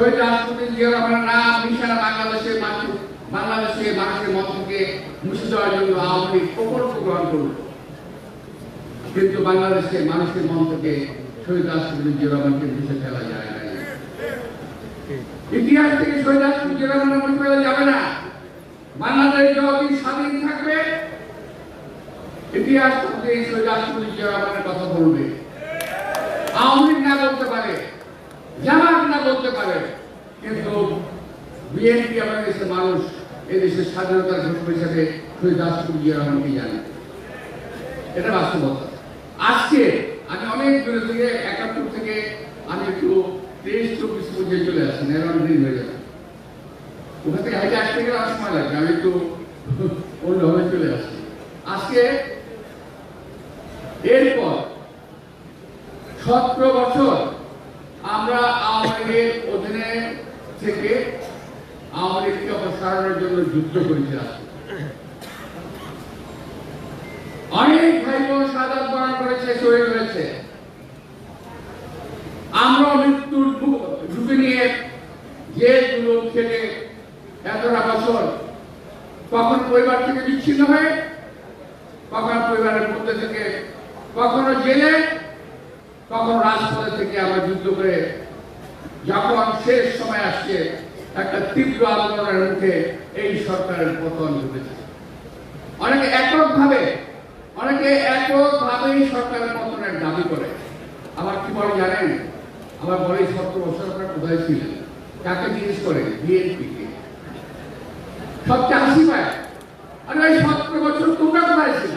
শহীদ রাষ্ট্রপতি জিয়া রহমানের নাম নিশানা বাংলাদেশের মানুষের মন থেকে মুছে দেওয়ার জন্য আওয়ামী লীগ প্রকল্প গ্রহণ করল, কিন্তু বাংলাদেশের মানুষের মন থেকে শহীদ রাষ্ট্রপতি জিয়া রহমানকে মুছে ফেলা যায় না। ইতিহাস থেকে শহীদ রাষ্ট্রপতি জিয়া রহমানের মুছে ফেলা যাবে না। বাংলাদেশ যতদিন স্বাধীন থাকবে, ইতিহাস থেকে শহীদ রাষ্ট্রপতি জিয়া রহমানের কথা বলবে। আওয়ামী লীগ না বলতে পারে, জামাত না বলতে পারে, কিন্তু বিএনপি আমাদের দেশের মানুষ এই দেশের স্বাধীনতার ঘোষক হিসেবে শহীদ রাষ্ট্রপতি জিয়া রহমানকে জানে। এটা বাস্তবতা। আজকে আমি অনেক দূরে থেকে 71 থেকে আমি একটু 23-24 পর্যন্ত চলে আসছি, এরকম দিন হয়ে যাবে। ওখান থেকে হাইটে আসতে গেলে আমার সময় লাগবে, আমি একটু অন্যভাবে চলে আসছি। আজকে এরপর 17 বছর আমরা আওয়ামী লীগের অধীনে থেকে আওয়ামী লীগকে অপসারণের জন্য যুদ্ধ করেছিলাম। অনেক ভাই বোন শাহাদাত বরণ করেছে, শহীদ হয়েছে। আমরা মৃত্যুর ঝুঁকি নিয়ে জেলগুলো খেটে এতটা বছর কখন পরিবার থেকে বিচ্ছিন্ন হয়ে, কখন পরিবারের মধ্যে থেকে, কখনো জেলে, কখন রাজপথে থেকে আমরা যুদ্ধ করে যখন শেষ সময় আসছে একটা তীব্র আন্দোলনের মুখে এই সরকারের পতন ঘটেছে। অনেকে এককভাবে সরকারের পতনের দাবি করে। আবার কি বলে জানেন? আবার বলে 17 বছর আপনারা কোথায় ছিলেন? কাকে জিজ্ঞেস করে? বিএনপিকে। সবচেয়ে হাসি পায়, আরে ভাই 17 বছর তোমরা কোথায় ছিল?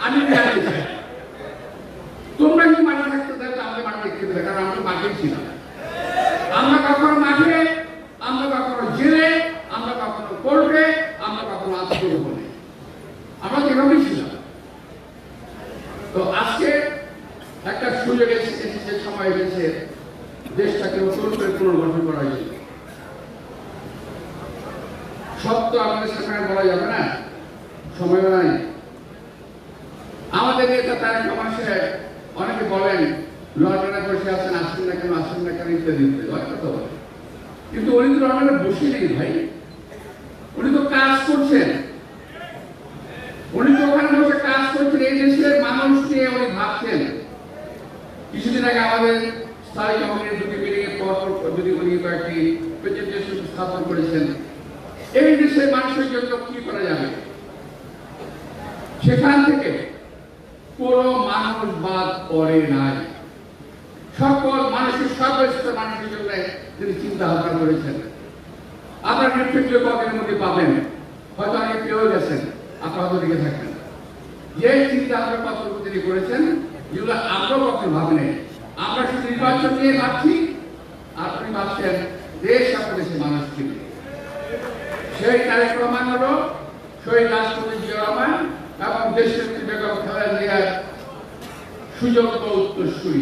আমি জানি চাই তোমরা কি মাঠে থাকতে চাইলে আমাদের মাঠে দেখতে পেলে, কারণ আমরা মাঠে ছিলাম। আমরা কখনো মাঠে, আমরা কখনো জেলে, আমরা কখনো কোর্টে, আমরা কখনো আত্মগোপনে, আমরা যেভাবেই ছিলাম। তো আজকে একটা সুযোগ এসেছে, সময় এসেছে দেশটাকে নতুন করে পুনর্গঠন করা যায়। সব তো আমাদের সামনে বলা যাবে না, সময় নাই। আমাদের নেতা তারেক রহমান সাহেব অনেকে বলেন লন্ডনে বসে আছেন, আসেন না কেন ইত্যাদি কথা বলে, কিন্তু উনি তো লন্ডনে বসে নেই ভাই, উনি তো কাজ করছেন। উনি তো ওখানে বসে কাজ করছেন, এই দেশের মানুষ নিয়ে উনি ভাবছেন। কিছুদিন আগে আমাদের স্থায়ী কমিটির দুটি মিটিং এর পর যদি উনি কয়েকটি প্রেজেন্টেশন স্থাপন করেছেন এই দেশের মানুষের জন্য কি করা যাবে। সেখান থেকে কোন মানুষ বাদ পড়ে নাই। সকল মানুষের সর্বস্তরের মানুষের জন্য তিনি চিন্তা ভাবনা করেছেন। আপনার নেতৃত্বের পদের মধ্যে পাবেন, হয়তো অনেকে পেয়েও গেছেন, আপনারা হয়তো দিকে থাকবেন। যে চিন্তা আপনার পত্র তিনি করেছেন, যেগুলো আমরাও কখনো ভাবিনি। আমরা শুধু নির্বাচন নিয়ে ভাবছি, আপনি ভাবছেন দেশ আপনার দেশের মানুষ ছিল। সেই তারেক রহমান হলো শহীদ রাষ্ট্রপতি জিয়া রহমান এবং দেশের বেগম খালেদা জিয়ার সুযোগ্য উত্তরসূরি।